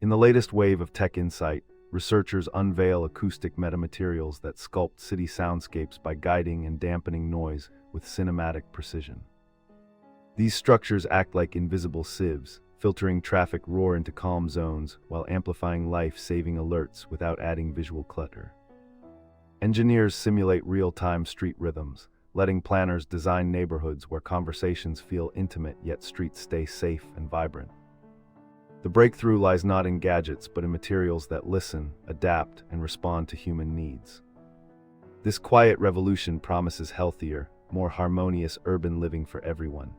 In the latest wave of tech insight, researchers unveil acoustic metamaterials that sculpt city soundscapes by guiding and dampening noise with cinematic precision. These structures act like invisible sieves, filtering traffic roar into calm zones while amplifying life-saving alerts without adding visual clutter. Engineers simulate real-time street rhythms, letting planners design neighborhoods where conversations feel intimate yet streets stay safe and vibrant. The breakthrough lies not in gadgets but in materials that listen, adapt, and respond to human needs. This quiet revolution promises healthier, more harmonious urban living for everyone.